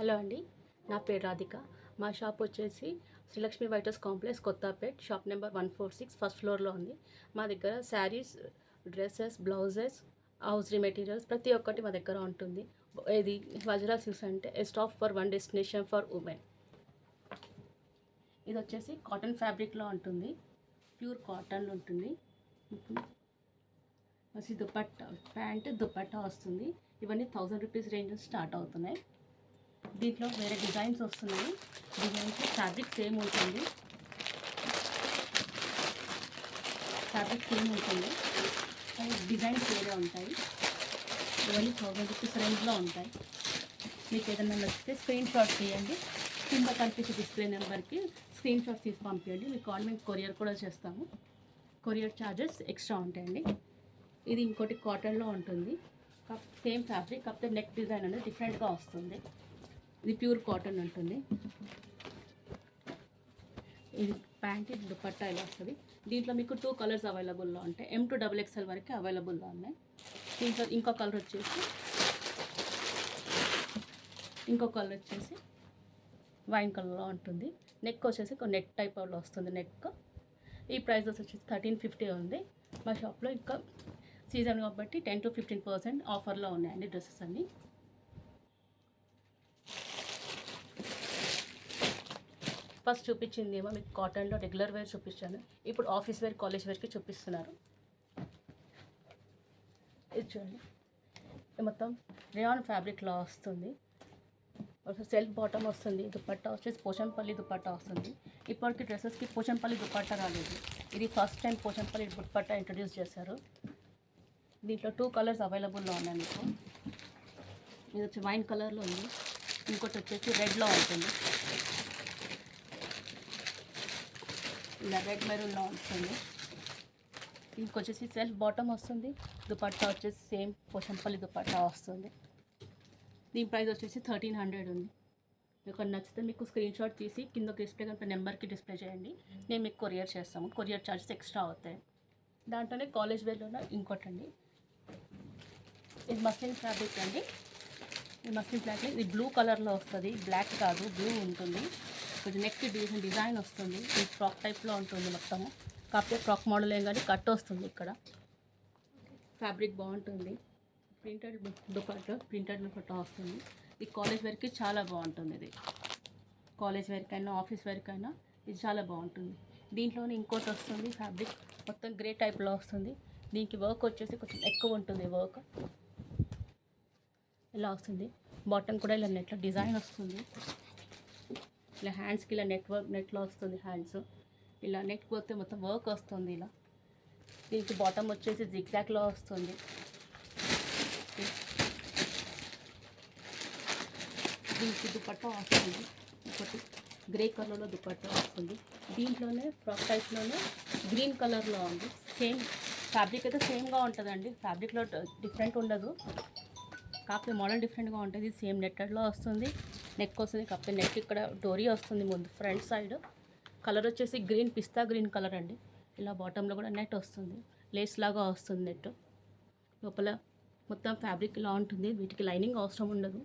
Hello అండి, నా పేరు రాధిక. మా షాప్ వచ్చేసి Srilakshmi white house complex, Kothapet, shop number 146, first ఫ్లోర్లో ఉంది. మా దగ్గర saris, dresses, blouses, hosiery materials ప్రతి ఒక్కటి మా దగ్గర ఉంటుంది. ఇది వజ్రా సిల్క్స్ అంటే a stop for one destination for women. ఇది వచ్చేసి కాటన్ ఫ్యాబ్రిక్లో ఉంటుంది, ప్యూర్ కాటన్ ఉంటుంది. దుపట్టా, ప్యాంట్ దుపట్టా వస్తుంది. ఇవన్నీ 1000 రూపీస్ రేంజ్ స్టార్ట్ అవుతున్నాయి. దీంట్లో వేరే డిజైన్స్ వస్తున్నాయి. డిజైన్స్ ఫ్యాబ్రిక్ సేమ్ ఉంటుంది, డిజైన్స్ వేరే ఉంటాయి. ఇవన్నీ 1000 రూపీస్ రేంజ్లో ఉంటాయి. మీకు ఏదైనా నచ్చితే స్క్రీన్ షాట్ తీయండి, కింద కనిపించే డిస్ప్లే నెంబర్కి స్క్రీన్ షాట్ తీసి పంపించండి. మీకు ఆన్లైన్ కొరియర్ కూడా చేస్తాము. కొరియర్ ఛార్జెస్ ఎక్స్ట్రా ఉంటాయండి. ఇది ఇంకోటి కాటన్లో ఉంటుంది, సేమ్ ఫ్యాబ్రిక్, కాకపోతే నెక్ డిజైన్ అనేది డిఫరెంట్గా వస్తుంది. ఇది ప్యూర్ కాటన్ ఉంటుంది. ఇది ప్యాంట్, దుపట్టా ఇలా వస్తుంది. దీంట్లో మీకు 2 కలర్స్ అవైలబుల్లో ఉంటాయి. M to XXL వరకు అవైలబుల్లో ఉన్నాయి. దీంట్లో ఇంకో కలర్ వచ్చేసి వైన్ కలర్లో ఉంటుంది. నెక్ వచ్చేసి నెట్ టైప్లో వస్తుంది. నెక్ ఈ ప్రైస్ వచ్చేసి 1350 ఉంది. మా షాప్లో ఇంకా సీజన్ కాబట్టి 10 to 15% ఆఫర్లో ఉన్నాయండి డ్రెస్సెస్ అన్నీ. ఫస్ట్ చూపించింది ఏమో మీకు కాటన్లో రెగ్యులర్ వేర్ చూపించాను. ఇప్పుడు ఆఫీస్ వేర్, కాలేజ్ వేర్కి చూపిస్తున్నారు. ఇది చూడండి, మొత్తం రేయాన్ ఫ్యాబ్రిక్లో వస్తుంది. సెల్ఫ్ బాటమ్ వస్తుంది. దుపట్టా వచ్చేసి పోచంపల్లి దుపట్టా వస్తుంది. ఇప్పటికి డ్రెస్సెస్కి పోచంపల్లి దుపట్టా రాలేదు. ఇది first time Pochampally dupatta introduce చేశారు. దీంట్లో 2 కలర్స్ అవైలబుల్లో ఉన్నాయి మీకు. ఇది వచ్చి వైన్ కలర్లో ఉంది, ఇంకోటి వచ్చేసి రెడ్లో ఉంటుంది. ఇలా రెడ్ మెరూన్లో ఉంటుంది. ఇంకొచ్చేసి సెల్ఫ్ బాటమ్ వస్తుంది. దుపట్టా వచ్చేసి సేమ్ పోచంపల్లి దుపట్టా వస్తుంది. దీని ప్రైస్ వచ్చేసి 1300 ఉంది. మీకు నచ్చితే మీకు స్క్రీన్ షాట్ తీసి కింద డిస్ప్లే కనుక నెంబర్కి డిస్ప్లే చేయండి. నేను మీకు కొరియర్ చేస్తాము. కొరియర్ ఛార్జెస్ ఎక్స్ట్రా అవుతాయి. దాంట్లోనే కాలేజ్ వేర్లో ఇంకోటండి, ఇది మస్లిన్ ఫ్యాబ్రిక్ అండి. ఈ మస్లిన్ ఫ్యాబ్రిక్ ఇది బ్లూ కలర్లో వస్తుంది, బ్లాక్ కాదు, బ్లూ ఉంటుంది. కొంచెం నెక్ డిజైన్ వస్తుంది. ఇది ఫ్రాక్ టైప్లో ఉంటుంది మొత్తము, కాకపోతే ఫ్రాక్ మోడల్ ఏం కానీ కట్ వస్తుంది. ఇక్కడ ఫ్యాబ్రిక్ బాగుంటుంది. ప్రింటెడ్ దుపట్టా వస్తుంది. ఈ కాలేజ్ వేర్కి చాలా బాగుంటుంది. ఇది కాలేజ్ వేర్కైనా ఆఫీస్ వేర్కైనా ఇది చాలా బాగుంటుంది. దీంట్లోనే ఇంకోటి వస్తుంది, ఫ్యాబ్రిక్ మొత్తం గ్రే టైప్లో వస్తుంది. దీనికి వర్క్ వచ్చేసి కొంచెం ఎక్కువ ఉంటుంది. వర్క్ ఇలా వస్తుంది. బాటమ్ కూడా ఇలా నెట్లో డిజైన్ వస్తుంది. ఇలా హ్యాండ్స్కి ఇలా నెట్లో వస్తుంది. హ్యాండ్స్ ఇలా నెక్ పోతే మొత్తం వర్క్ వస్తుంది. ఇలా దీనికి బాటమ్ వచ్చేసి జిగ్జాగ్లో వస్తుంది. దీనికి దుపట్టా వస్తుంది, ఒకటి గ్రే కలర్లో దుపట్టా వస్తుంది. దీంట్లోనే ఫ్రాక్ టైప్లోనే గ్రీన్ కలర్లో ఉంది. సేమ్ ఫ్యాబ్రిక్ అయితే సేమ్గా ఉంటుందండి. ఫ్యాబ్రిక్లో డిఫరెంట్ ఉండదు, కాకపోతే మోడల్ డిఫరెంట్గా ఉంటుంది. సేమ్ నెట్టెడ్లో వస్తుంది. నెక్ వస్తుంది, కాకపోతే నెక్ ఇక్కడ డోరీ వస్తుంది ముందు ఫ్రంట్ సైడ్. కలర్ వచ్చేసి గ్రీన్, పిస్తా గ్రీన్ కలర్ అండి. ఇలా బాటంలో కూడా నెట్ వస్తుంది, లేస్ లాగా వస్తుంది. నెట్ లోపల మొత్తం ఫ్యాబ్రిక్ ఇలా ఉంటుంది. వీటికి లైనింగ్ అవసరం ఉండదు.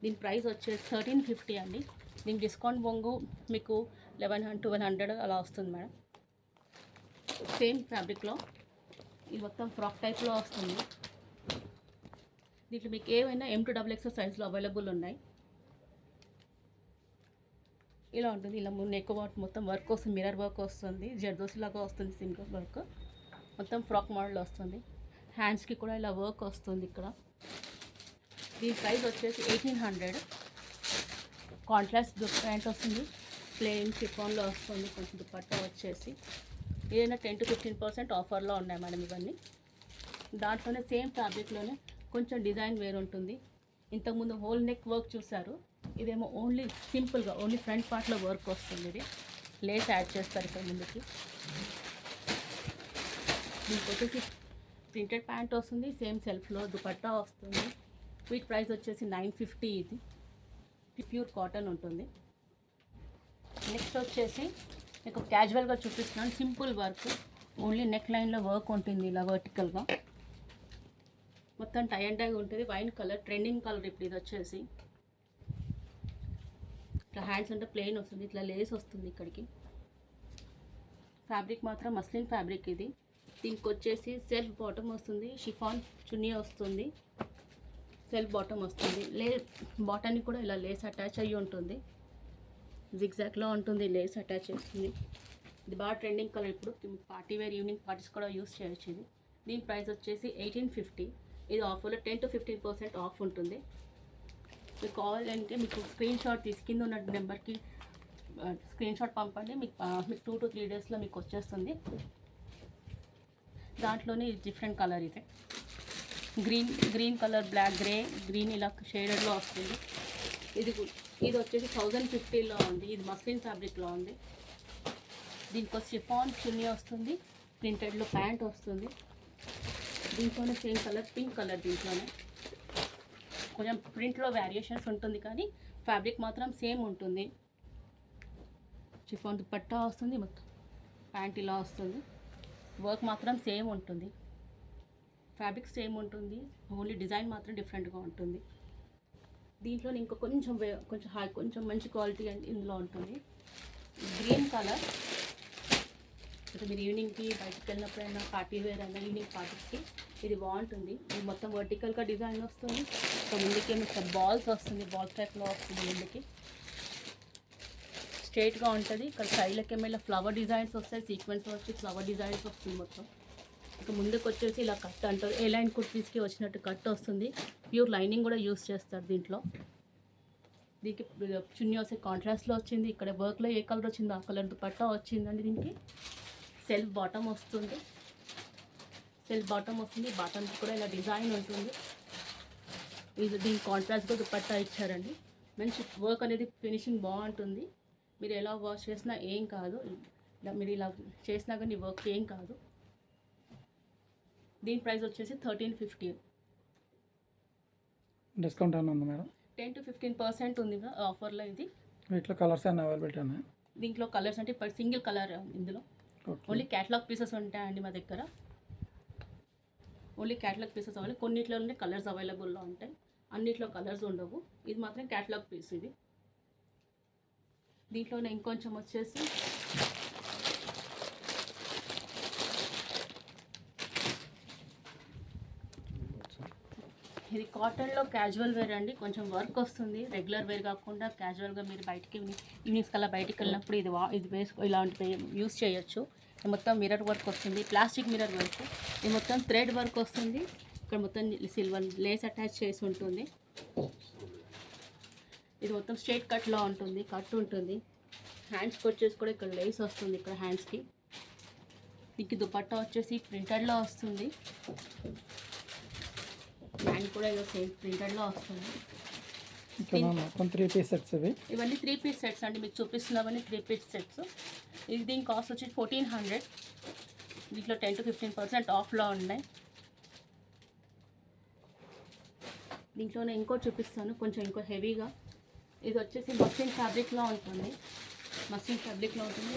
దీని ప్రైస్ వచ్చేసి 1350 అండి. దీనికి డిస్కౌంట్ బొంగు మీకు 1100-1200 అలా వస్తుంది మేడం. సేమ్ ఫ్యాబ్రిక్లో ఇది మొత్తం ఫ్రాక్ టైప్లో వస్తుంది. దీంట్లో మీకు ఏవైనా M to XXL సైజ్లో అవైలబుల్ ఉన్నాయి. ఇలా ఉంటుంది. ఇలా నెక్ మొత్తం వర్క్ వస్తుంది, మిర్రర్ వర్క్ వస్తుంది, జర్దోసి లాగా వస్తుంది, సింపుల్ వర్క్ మొత్తం ఫ్రాక్ మోడల్ వస్తుంది. హ్యాండ్స్కి కూడా ఇలా వర్క్ వస్తుంది. ఇక్కడ దీని ప్రైస్ వచ్చేసి 1800. కాంట్రాస్ట్ ప్యాంట్ వస్తుంది, ప్లెయిన్ షిఫాన్లో వస్తుంది. కొంచెం దుపట్టా వచ్చేసి ఏదైనా 10 to 15% ఆఫర్లో ఉన్నాయి మేడం ఇవన్నీ. దాంట్లోనే సేమ్ ఫ్యాబ్రిక్లోనే కొంచెం డిజైన్ వేరు ఉంటుంది. ఇంతకుముందు హోల్ నెక్ వర్క్ చూసారు, ఇదేమో ఓన్లీ సింపుల్గా ఓన్లీ ఫ్రంట్ పార్ట్లో వర్క్ వస్తుంది. ఇది లేస్ యాడ్ చేస్తారు ఇక్కడ ముందుకి. దీనికి వచ్చేసి ప్రింటెడ్ ప్యాంట్ వస్తుంది, సేమ్ సెల్ఫ్లో దుపట్టా వస్తుంది. వీటి ప్రైస్ వచ్చేసి 950. ఇది ప్యూర్ కాటన్ ఉంటుంది. నెక్స్ట్ వచ్చేసి మీకు క్యాజువల్గా చూపిస్తున్నాను, సింపుల్ వర్క్, ఓన్లీ నెక్ లైన్లో వర్క్ ఉంటుంది ఇలా వర్టికల్గా. మొత్తం టై అండ్ డై ఉంటుంది. వైన్ కలర్ ట్రెండింగ్ కలర్ ఇప్పుడు ఇది వచ్చేసి ఇట్లా హ్యాండ్స్ అంటే ప్లెయిన్ వస్తుంది, ఇట్లా లేస్ వస్తుంది ఇక్కడికి. ఫ్యాబ్రిక్ మాత్రం మస్లిన్ ఫ్యాబ్రిక్ ఇది. దీనికి వచ్చేసి సెల్ఫ్ బాటమ్ వస్తుంది, షిఫాన్ చున్నీ వస్తుంది, సెల్ఫ్ బాటమ్ వస్తుంది. బాటమ్కి కూడా ఇలా లేస్ అటాచ్ అయ్యి ఉంటుంది, జిగ్జాగ్లో ఉంటుంది, లేస్ అటాచ్ చేస్తుంది. ఇది బాగా ట్రెండింగ్ కలర్, ఇప్పుడు పార్టీ వేర్ ఈవినింగ్ పార్టీస్ కూడా యూస్ చేయొచ్చు ఇది. దీని ప్రైస్ వచ్చేసి 1850. ఇది ఆఫర్లో 10 to 15% ఆఫ్ ఉంటుంది. మీకు కావాలంటే మీకు స్క్రీన్ షాట్ తీసి కింద ఉన్న నెంబర్కి స్క్రీన్ షాట్ పంపండి, మీకు 2 to 3 డేస్లో మీకు వచ్చేస్తుంది. దాంట్లోనే డిఫరెంట్ కలర్ ఇది గ్రీన్ కలర్, బ్లాక్, గ్రీన్ ఇలా షేడెడ్లో వస్తుంది. ఇది వచ్చేసి 1050లో ఉంది. ఇది మస్లిన్ ఫ్యాబ్రిక్లో ఉంది. దీనికి షిఫాన్ చున్నీ వస్తుంది, ప్రింటెడ్లో ప్యాంట్ వస్తుంది. దీంట్లోనే సేమ్ కలర్ పింక్ కలర్, దీంట్లోనే కొంచెం ప్రింట్లో వేరియేషన్స్ ఉంటుంది కానీ ఫ్యాబ్రిక్ మాత్రం సేమ్ ఉంటుంది. షిఫాన్ దుపట్టా వస్తుంది, మొత్తం ప్యాంట్ ఇలా వస్తుంది. వర్క్ మాత్రం సేమ్ ఉంటుంది, ఫ్యాబ్రిక్ సేమ్ ఉంటుంది, ఓన్లీ డిజైన్ మాత్రం డిఫరెంట్గా ఉంటుంది. దీంట్లో ఇంకా కొంచెం మంచి క్వాలిటీ అండి ఇందులో ఉంటుంది. గ్రీన్ కలర్, అంటే మీరు ఈవినింగ్కి బయటకు వెళ్ళినప్పుడైనా పార్టీ వేర్ అయినా ఈవినింగ్ పార్టీస్కి ఇది బాగుంటుంది. ఇది మొత్తం వర్టికల్గా డిజైన్ వస్తుంది. సో ముందుకి మొత్తం బాల్స్ వస్తుంది, బాల్స్ టైప్లో వస్తుంది. ముందుకి స్ట్రైట్గా ఉంటుంది. ఇక్కడ సైడ్లకి ఏమైనా ఫ్లవర్ డిజైన్స్ వస్తాయి, సీక్వెన్స్ వచ్చి ఫ్లవర్ డిజైన్స్ వస్తుంది మొత్తం. ఇక ముందుకు వచ్చేసి ఇలా కట్ అంటారు, ఏ లైన్ కుర్తీస్కి వచ్చినట్టు కట్ వస్తుంది. ప్యూర్ లైనింగ్ కూడా యూస్ చేస్తారు దీంట్లో. దీనికి చున్నీ వచ్చే కాంట్రాస్ట్లో వచ్చింది. ఇక్కడ వర్క్లో ఏ కలర్ వచ్చిందో ఆ కలర్ దుపట్టా వచ్చిందండి. దీనికి సెల్ఫ్ బాటమ్ వస్తుంది, బాటమ్కి కూడా ఇలా డిజైన్ ఉంటుంది. దీనికి కాంట్రాస్ట్గా దుపట్టా ఇచ్చారండి. మంచి వర్క్ అనేది ఫినిషింగ్ బాగుంటుంది. మీరు ఎలా వాష్ చేసినా ఏం కాదు, మీరు ఇలా చేసినా కానీ వర్క్ ఏం కాదు. దీని ప్రైస్ వచ్చేసి 1350. డిస్కౌంట్ ఏమైనా ఉంది మేడం? 10 to 15% ఉంది ఆఫర్లో. ఇది వీటిలో కలర్స్ ఏమైనా అవైలబిలిటీ ఉన్నాయి? దీంట్లో కలర్స్ అంటే ఇప్పుడు సింగిల్ కలర్ ఇందులో, ఓన్లీ క్యాటలాగ్ పీసెస్ ఉంటాయండి మా దగ్గర. Only catalogue pieces available. కొన్నిట్లోనే కలర్స్ అవైలబుల్లో ఉంటాయి, అన్నిట్లో కలర్స్ ఉండవు. ఇది మాత్రం క్యాటలాగ్ పీస్. ఇది దీంట్లోనే ఇంకొంచెం వచ్చేసి ఇది కాటన్లో క్యాజువల్ వేర్ అండి. కొంచెం వర్క్ వస్తుంది, రెగ్యులర్ వేర్ కాకుండా క్యాజువల్గా మీరు బయటికి ఈవినింగ్స్ కల్లా బయటికి వెళ్ళినప్పుడు ఇది వేసుకో, ఇలాంటివి యూస్ చేయొచ్చు. మొత్తం మిర్రర్ వర్క్ వస్తుంది, ప్లాస్టిక్ మిర్రర్ వర్క్. ఇది మొత్తం థ్రెడ్ వర్క్ వస్తుంది. ఇక్కడ మొత్తం సిల్వర్ లేస్ అటాచ్ చేసి ఉంటుంది. ఇది మొత్తం స్ట్రైట్ కట్లో ఉంటుంది, కట్ ఉంటుంది. హ్యాండ్స్కి వచ్చేసి కూడా ఇక్కడ లేస్ వస్తుంది, ఇక్కడ హ్యాండ్స్కి. దీనికి దుపట్టా వచ్చేసి ప్రింటెడ్లో వస్తుంది, హ్యాండ్ కూడా ఇదో సేమ్ ప్రింటెడ్లో వస్తుంది. మొత్తం 3 పీస్ సెట్స్ ఇవన్నీ 3 పీస్ సెట్స్ అండి. మీకు చూపిస్తున్నవన్నీ 3 పీస్ సెట్స్. ఇది దీని కాస్ట్ వచ్చి 1400. దీంట్లో 10 to 15% ఆఫ్లో ఉన్నాయి. దీంట్లోనే ఇంకోటి చూపిస్తాను, కొంచెం ఇంకో హెవీగా. ఇది వచ్చేసి మస్లిన్ ఫ్యాబ్రిక్లో ఉంటుంది,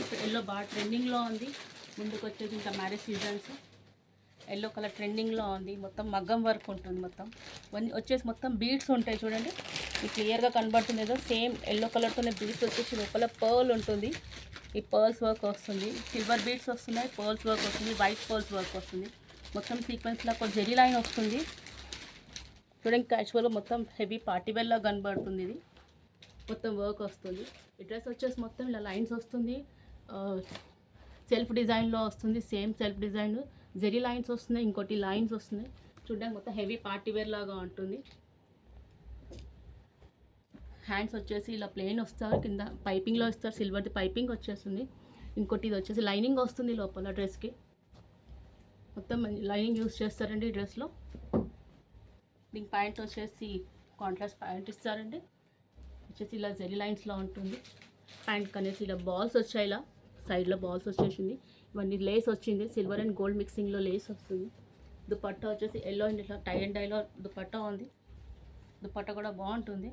ఇప్పుడు ఎల్లో బాగా ట్రెండింగ్లో ఉంది. ముందుకు వచ్చేసి ఇంకా మ్యారేజ్ సీజన్స్, ఎల్లో కలర్ ట్రెండింగ్లో ఉంది. మొత్తం మగ్గం వర్క్ ఉంటుంది, మొత్తం వచ్చేసి మొత్తం బీడ్స్ ఉంటాయి చూడండి. మీకు క్లియర్గా కనబడుతుంది ఏదో సేమ్ ఎల్లో కలర్తోనే బీడ్స్ వచ్చేసి లోపల పర్ల్ ఉంటుంది. ఈ పర్ల్స్ వర్క్ వస్తుంది, సిల్వర్ బీడ్స్ వస్తున్నాయి, పర్ల్స్ వర్క్ వస్తుంది, వైట్ పర్ల్స్ వర్క్ వస్తుంది. మొత్తం సీక్వెన్స్లో ఒక జెరీ లైన్ వస్తుంది చూడండి. క్యాజువల్గా మొత్తం హెవీ పార్టీ వేర్లా కనబడుతుంది. ఇది మొత్తం వర్క్ వస్తుంది. ఈ డ్రెస్ వచ్చేసి మొత్తం ఇలా లైన్స్ వస్తుంది, సెల్ఫ్ డిజైన్లో వస్తుంది. Same self design zari lines వస్తున్నాయి, ఇంకోటి లైన్స్ వస్తున్నాయి చూడడానికి. మొత్తం హెవీ పార్టీ వేర్ లాగా ఉంటుంది. హ్యాండ్స్ వచ్చేసి ఇలా ప్లెయిన్ వస్తారు, కింద పైపింగ్లో ఇస్తారు, సిల్వర్ది పైపింగ్ వచ్చేస్తుంది. ఇంకోటి ఇది వచ్చేసి లైనింగ్ వస్తుంది లోపల డ్రెస్కి. మొత్తం లైనింగ్ యూస్ చేస్తారండి ఈ డ్రెస్లో. దీనికి ప్యాంట్ వచ్చేసి కాంట్రాస్ట్ ప్యాంట్ ఇస్తారండి. వచ్చేసి ఇలా జెరీ లైన్స్లో ఉంటుంది. ప్యాంట్ కనేసి ఇలా బాల్స్ వచ్చాయి, ఇలా సైడ్లో బాల్స్ వచ్చేసింది. ఇవన్నీ లేస్ వచ్చింది, సిల్వర్ అండ్ గోల్డ్ మిక్సింగ్లో లేస్ వస్తుంది. దుపట్టా వచ్చేసి ఎల్లో అండ్ ఇట్లా టై అండ్ డైలో దుపట్టా ఉంది. దుపట్టా కూడా బాగుంటుంది.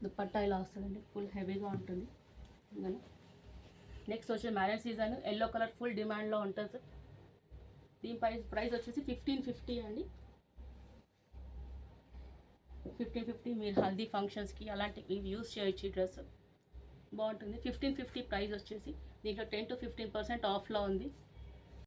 దుపట్టా ఇలా వస్తుందండి, ఫుల్ హెవీగా ఉంటుంది. నెక్స్ట్ వచ్చే marriage season yellow colour full డిమాండ్లో ఉంటుంది సార్. దీని ప్రైస్ వచ్చేసి 1550 అండి. 1550 మీరు హల్దీ ఫంక్షన్స్కి అలాంటివి యూస్ చేయొచ్చు. ఈ డ్రెస్ బాగుంటుంది. 1550 ప్రైస్ వచ్చేసి. దీంట్లో 10 to 15% ఆఫ్లో ఉంది.